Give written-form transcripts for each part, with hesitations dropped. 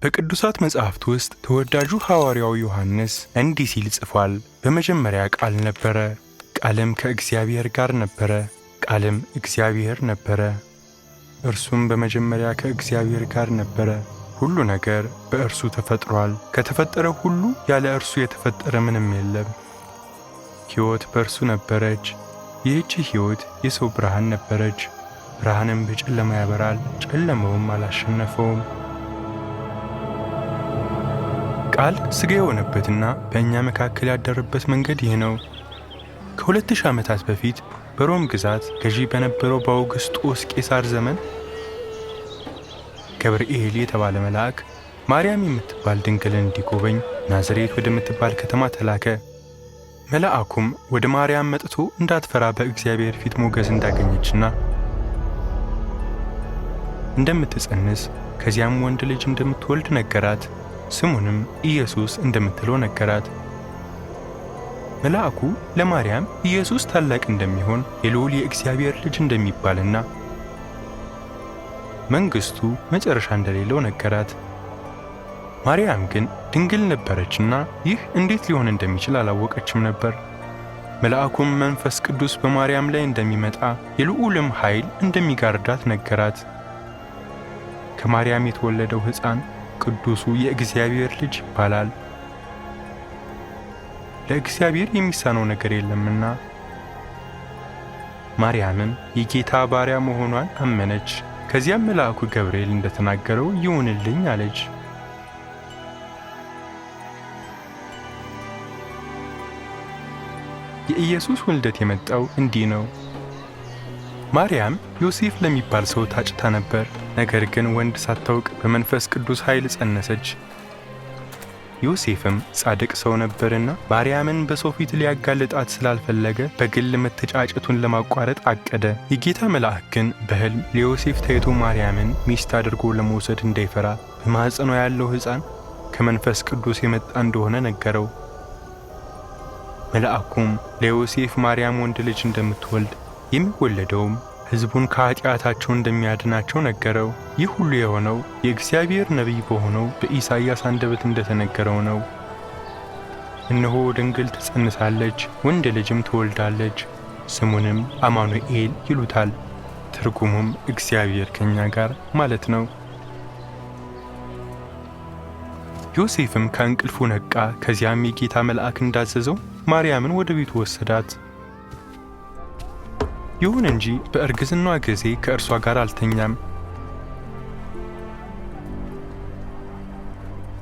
በቅዱሳት መጻሕፍት ውስጥ ተወዳጁ ሐዋርያው ዮሐንስ እንዲህ ሲል ጽፏል። በመጀመሪያ ቃል ነበረ፣ ቃልም ከእግዚአብሔር ጋር ነበረ፣ ቃልም እግዚአብሔር ነበረ። እርሱም በመጀመሪያ ከእግዚአብሔር ጋር ነበረ። ሁሉ ነገር በእርሱ ተፈጥሯል። ከተፈጠረው ሁሉ ያለ እርሱ የተፈጠረ ምንም የለም። ሕይወት በእርሱ ነበረች። ይህች ሕይወት የሰው ብርሃን ነበረች። ብርሃንም በጨለማ ያበራል፣ ጨለማውም አላሸነፈውም። ቃል ሥጋ የሆነበትና በእኛ መካከል ያደረበት መንገድ ይህ ነው። ከ2000 ዓመታት በፊት በሮም ግዛት ገዢ በነበረው በአውግስጦስ ቄሳር ዘመን ገብርኤል የተባለ መልአክ ማርያም የምትባል ድንግልን እንዲጎበኝ ናዝሬት ወደምትባል ከተማ ተላከ። መልአኩም ወደ ማርያም መጥቶ እንዳትፈራ በእግዚአብሔር ፊት ሞገስ እንዳገኘችና እንደምትጸንስ ከዚያም ወንድ ልጅ እንደምትወልድ ነገራት። ስሙንም ኢየሱስ እንደምትለው ነገራት። መልአኩ ለማርያም ኢየሱስ ታላቅ እንደሚሆን የልዑል የእግዚአብሔር ልጅ እንደሚባልና መንግሥቱ መጨረሻ እንደሌለው ነገራት። ማርያም ግን ድንግል ነበረችና ይህ እንዴት ሊሆን እንደሚችል አላወቀችም ነበር። መልአኩም መንፈስ ቅዱስ በማርያም ላይ እንደሚመጣ የልዑልም ኃይል እንደሚጋርዳት ነገራት። ከማርያም የተወለደው ሕፃን ቅዱሱ የእግዚአብሔር ልጅ ይባላል። ለእግዚአብሔር የሚሳነው ነገር የለምና። ማርያምም የጌታ ባሪያ መሆኗን አመነች። ከዚያም መልአኩ ገብርኤል እንደተናገረው ይሁንልኝ አለች። የኢየሱስ ውልደት የመጣው እንዲህ ነው። ማርያም ዮሴፍ ለሚባል ሰው ታጭታ ነበር። ነገር ግን ወንድ ሳታውቅ በመንፈስ ቅዱስ ኃይል ጸነሰች። ዮሴፍም ጻድቅ ሰው ነበርና ማርያምን በሰው ፊት ሊያጋልጣት ስላልፈለገ በግል መተጫጨቱን ለማቋረጥ አቀደ። የጌታ መልአክ ግን በሕልም ለዮሴፍ ታይቶ ማርያምን ሚስት አድርጎ ለመውሰድ እንዳይፈራ በማኅፀኗ ያለው ሕፃን ከመንፈስ ቅዱስ የመጣ እንደሆነ ነገረው። መልአኩም ለዮሴፍ ማርያም ወንድ ልጅ እንደምትወልድ የሚወለደውም ሕዝቡን ከኃጢአታቸው እንደሚያድናቸው ነገረው። ይህ ሁሉ የሆነው የእግዚአብሔር ነቢይ በሆነው በኢሳይያስ አንደበት እንደተነገረው ነው። እነሆ ድንግል ትጸንሳለች፣ ወንድ ልጅም ትወልዳለች፣ ስሙንም አማኑኤል ይሉታል። ትርጉሙም እግዚአብሔር ከእኛ ጋር ማለት ነው። ዮሴፍም ከእንቅልፉ ነቃ። ከዚያም የጌታ መልአክ እንዳዘዘው ማርያምን ወደ ቤቱ ወሰዳት። ይሁን እንጂ በእርግዝናዋ ጊዜ ከእርሷ ጋር አልተኛም።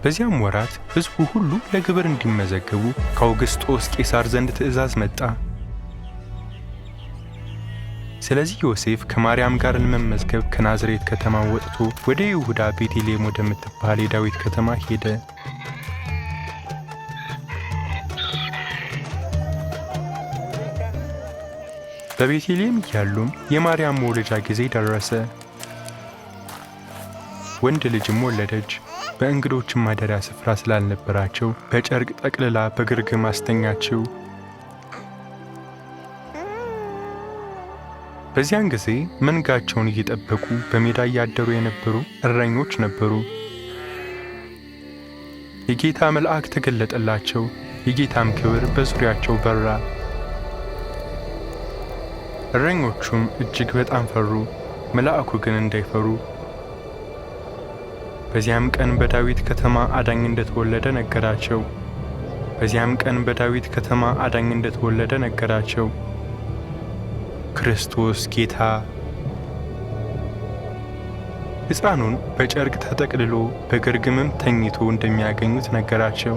በዚያም ወራት ሕዝቡ ሁሉ ለግብር እንዲመዘገቡ ከአውግስጦስ ቄሳር ዘንድ ትእዛዝ መጣ። ስለዚህ ዮሴፍ ከማርያም ጋር ለመመዝገብ ከናዝሬት ከተማ ወጥቶ ወደ ይሁዳ ቤተልሔም ወደምትባል የዳዊት ከተማ ሄደ። በቤተልሔም እያሉም የማርያም መውለጃ ጊዜ ደረሰ። ወንድ ልጅም ወለደች። በእንግዶችም ማደሪያ ስፍራ ስላልነበራቸው በጨርቅ ጠቅልላ በግርግም አስተኛችው። በዚያን ጊዜ መንጋቸውን እየጠበቁ በሜዳ እያደሩ የነበሩ እረኞች ነበሩ። የጌታ መልአክ ተገለጠላቸው፣ የጌታም ክብር በዙሪያቸው በራ። እረኞቹም እጅግ በጣም ፈሩ። መልአኩ ግን እንዳይፈሩ በዚያም ቀን በዳዊት ከተማ አዳኝ እንደተወለደ ነገራቸው። ክርስቶስ ጌታ። ሕፃኑን በጨርቅ ተጠቅልሎ በግርግምም ተኝቶ እንደሚያገኙት ነገራቸው።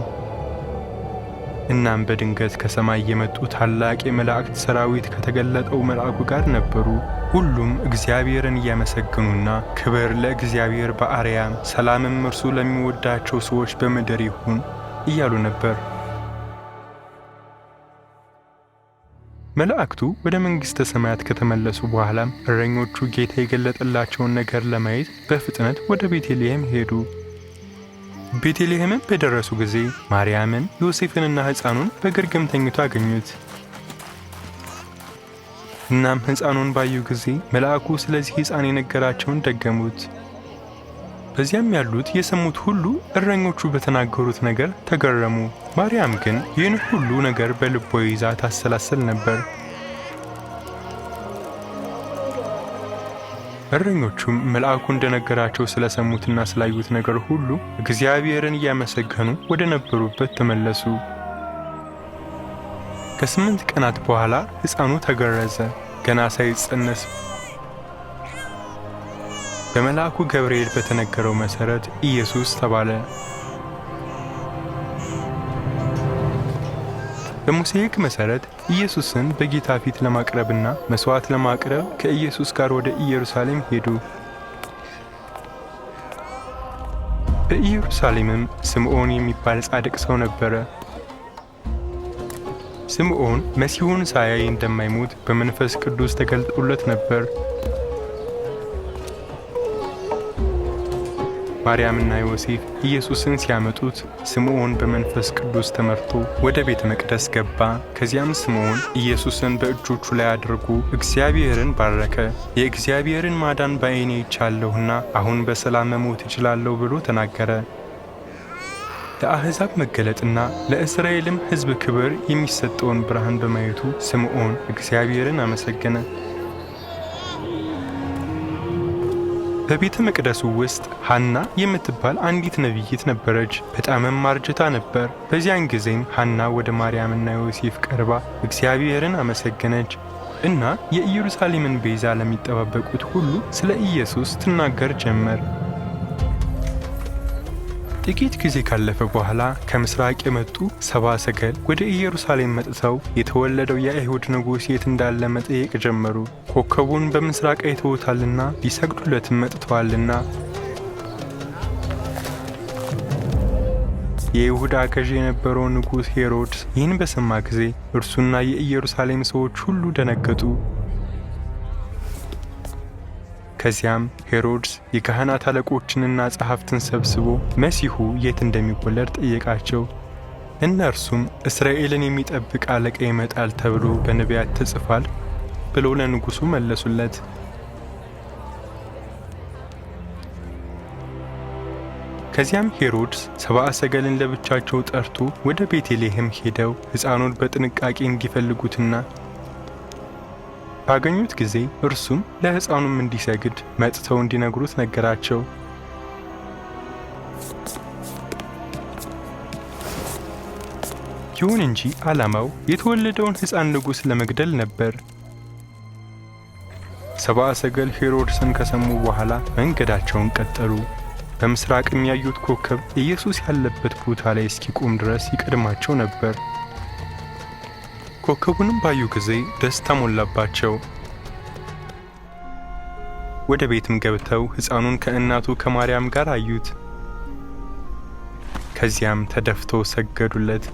እናም በድንገት ከሰማይ የመጡ ታላቅ የመላእክት ሰራዊት ከተገለጠው መልአኩ ጋር ነበሩ። ሁሉም እግዚአብሔርን እያመሰገኑና ክብር ለእግዚአብሔር በአርያም ሰላምም እርሱ ለሚወዳቸው ሰዎች በምድር ይሁን እያሉ ነበር። መላእክቱ ወደ መንግሥተ ሰማያት ከተመለሱ በኋላም እረኞቹ ጌታ የገለጠላቸውን ነገር ለማየት በፍጥነት ወደ ቤተልሔም ሄዱ። ቤተልሔምም በደረሱ ጊዜ ማርያምን፣ ዮሴፍንና ሕፃኑን በግርግም ተኝቶ አገኙት። እናም ሕፃኑን ባዩ ጊዜ መልአኩ ስለዚህ ሕፃን የነገራቸውን ደገሙት። በዚያም ያሉት የሰሙት ሁሉ እረኞቹ በተናገሩት ነገር ተገረሙ። ማርያም ግን ይህን ሁሉ ነገር በልቧ ይዛ ታሰላስል ነበር። እረኞቹም መልአኩ እንደነገራቸው ስለሰሙትና ስላዩት ነገር ሁሉ እግዚአብሔርን እያመሰገኑ ወደ ነበሩበት ተመለሱ። ከ8 ቀናት በኋላ ሕፃኑ ተገረዘ። ገና ሳይጸነስ በመልአኩ ገብርኤል በተነገረው መሠረት ኢየሱስ ተባለ። በሙሴ ሕግ መሠረት ኢየሱስን በጌታ ፊት ለማቅረብና መሥዋዕት ለማቅረብ ከኢየሱስ ጋር ወደ ኢየሩሳሌም ሄዱ። በኢየሩሳሌምም ስምዖን የሚባል ጻድቅ ሰው ነበረ። ስምዖን መሲሁን ሳያይ እንደማይሞት በመንፈስ ቅዱስ ተገልጦለት ነበር። ማርያምና ዮሴፍ ኢየሱስን ሲያመጡት ስምዖን በመንፈስ ቅዱስ ተመርቶ ወደ ቤተ መቅደስ ገባ። ከዚያም ስምዖን ኢየሱስን በእጆቹ ላይ አድርጎ እግዚአብሔርን ባረከ። የእግዚአብሔርን ማዳን በዓይኔ አይቻለሁና አሁን በሰላም መሞት እችላለሁ ብሎ ተናገረ። ለአሕዛብ መገለጥና ለእስራኤልም ሕዝብ ክብር የሚሰጠውን ብርሃን በማየቱ ስምዖን እግዚአብሔርን አመሰገነ። በቤተ መቅደሱ ውስጥ ሐና የምትባል አንዲት ነቢይት ነበረች። በጣምም አርጅታ ነበር። በዚያን ጊዜም ሐና ወደ ማርያምና ዮሴፍ ቀርባ እግዚአብሔርን አመሰገነች እና የኢየሩሳሌምን ቤዛ ለሚጠባበቁት ሁሉ ስለ ኢየሱስ ትናገር ጀመር። ጥቂት ጊዜ ካለፈ በኋላ ከምስራቅ የመጡ 70 ሰገል ወደ ኢየሩሳሌም መጥተው የተወለደው የአይሁድ ንጉሥ የት እንዳለ መጠየቅ ጀመሩ። ኮከቡን በምስራቅ አይተውታልና ሊሰግዱለትም መጥተዋልና። የይሁዳ ገዥ የነበረው ንጉሥ ሄሮድስ ይህን በሰማ ጊዜ እርሱና የኢየሩሳሌም ሰዎች ሁሉ ደነገጡ። ከዚያም ሄሮድስ የካህናት አለቆችንና ጸሐፍትን ሰብስቦ መሲሁ የት እንደሚወለድ ጠየቃቸው። እነርሱም እስራኤልን የሚጠብቅ አለቃ ይመጣል ተብሎ በነቢያት ተጽፏል ብለው ለንጉሡ መለሱለት። ከዚያም ሄሮድስ 70 ሰገልን ለብቻቸው ጠርቶ ወደ ቤተልሔም ሄደው ሕፃኑን በጥንቃቄ እንዲፈልጉትና ባገኙት ጊዜ እርሱም ለሕፃኑም እንዲሰግድ መጥተው እንዲነግሩት ነገራቸው። ይሁን እንጂ ዓላማው የተወለደውን ሕፃን ንጉሥ ለመግደል ነበር። 70 ሰገል ሄሮድስን ከሰሙ በኋላ መንገዳቸውን ቀጠሉ። በምስራቅም ያዩት ኮከብ ኢየሱስ ያለበት ቦታ ላይ እስኪቆም ድረስ ይቀድማቸው ነበር። ኮከቡንም ባዩ ጊዜ ደስታ ሞላባቸው። ወደ ቤትም ገብተው ሕፃኑን ከእናቱ ከማርያም ጋር አዩት። ከዚያም ተደፍተው ሰገዱለት።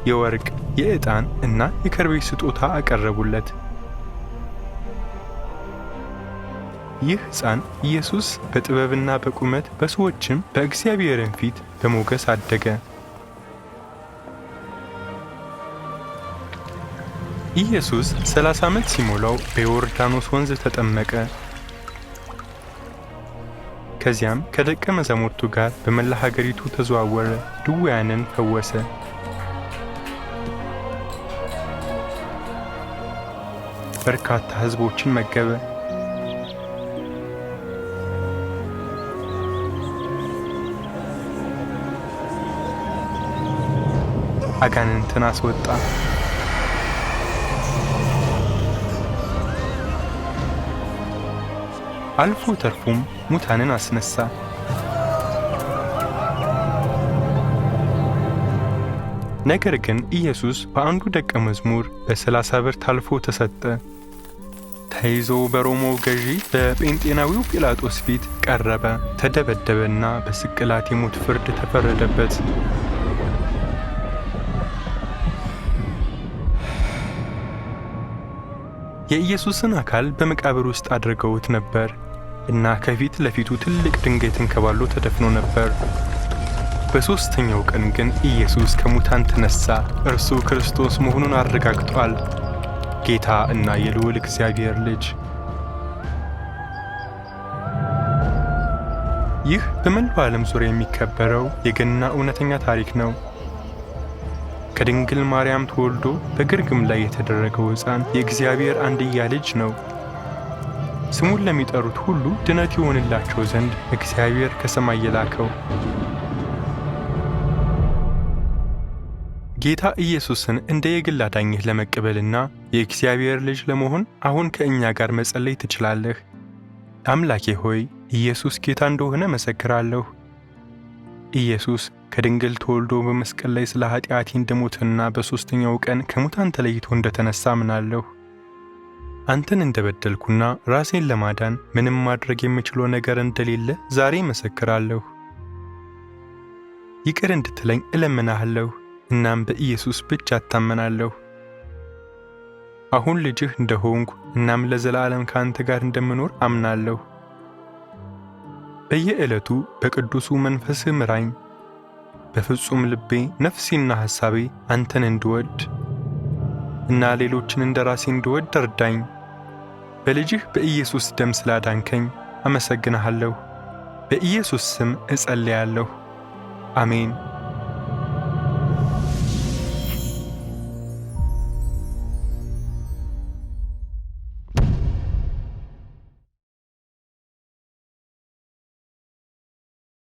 የወርቅ፣ የዕጣን እና የከርቤ ስጦታ አቀረቡለት። ይህ ሕፃን ኢየሱስ በጥበብና በቁመት በሰዎችም በእግዚአብሔርም ፊት በሞገስ አደገ። ኢየሱስ 30 ዓመት ሲሞላው በዮርዳኖስ ወንዝ ተጠመቀ። ከዚያም ከደቀ መዛሙርቱ ጋር በመላ ሀገሪቱ ተዘዋወረ፣ ድውያንን ፈወሰ። በርካታ ሕዝቦችን መገበ። አጋንንትን አስወጣ። አልፎ ተርፎም ሙታንን አስነሳ። ነገር ግን ኢየሱስ በአንዱ ደቀ መዝሙር በ30 ብር ታልፎ ተሰጠ። ተይዞ በሮማው ገዢ በጴንጤናዊው ጲላጦስ ፊት ቀረበ። ተደበደበና በስቅላት የሞት ፍርድ ተፈረደበት። የኢየሱስን አካል በመቃብር ውስጥ አድርገውት ነበር እና ከፊት ለፊቱ ትልቅ ድንጋይ ተንከባሎ ተደፍኖ ነበር። በሦስተኛው ቀን ግን ኢየሱስ ከሙታን ተነሳ። እርሱ ክርስቶስ መሆኑን አረጋግጧል። ጌታ እና የልዑል እግዚአብሔር ልጅ። ይህ በመላው ዓለም ዙሪያ የሚከበረው የገና እውነተኛ ታሪክ ነው። ከድንግል ማርያም ተወልዶ በግርግም ላይ የተደረገው ሕፃን የእግዚአብሔር አንድያ ልጅ ነው። ስሙን ለሚጠሩት ሁሉ ድነት ይሆንላቸው ዘንድ እግዚአብሔር ከሰማይ የላከው ጌታ ኢየሱስን እንደ የግል አዳኝህ ለመቀበልና የእግዚአብሔር ልጅ ለመሆን አሁን ከእኛ ጋር መጸለይ ትችላለህ። አምላኬ ሆይ ኢየሱስ ጌታ እንደሆነ መሰክራለሁ። ኢየሱስ ከድንግል ተወልዶ በመስቀል ላይ ስለ ኃጢአቴ እንደሞተና በሦስተኛው ቀን ከሙታን ተለይቶ እንደተነሳ አምናለሁ። አንተን እንደበደልኩና ራሴን ለማዳን ምንም ማድረግ የምችለው ነገር እንደሌለ ዛሬ መሰክራለሁ። ይቅር እንድትለኝ እለምናለሁ። እናም በኢየሱስ ብቻ እታመናለሁ። አሁን ልጅህ እንደሆንኩ እናም ለዘላለም ካንተ ጋር እንደምኖር አምናለሁ። በየዕለቱ በቅዱሱ መንፈስህ ምራኝ። በፍጹም ልቤ ነፍሴና ሐሳቤ አንተን እንድወድ እና ሌሎችን እንደራሴ እንድወድ እርዳኝ። በልጅህ በኢየሱስ ደም ስላዳንከኝ አመሰግንሃለሁ። በኢየሱስ ስም እጸልያለሁ። አሜን።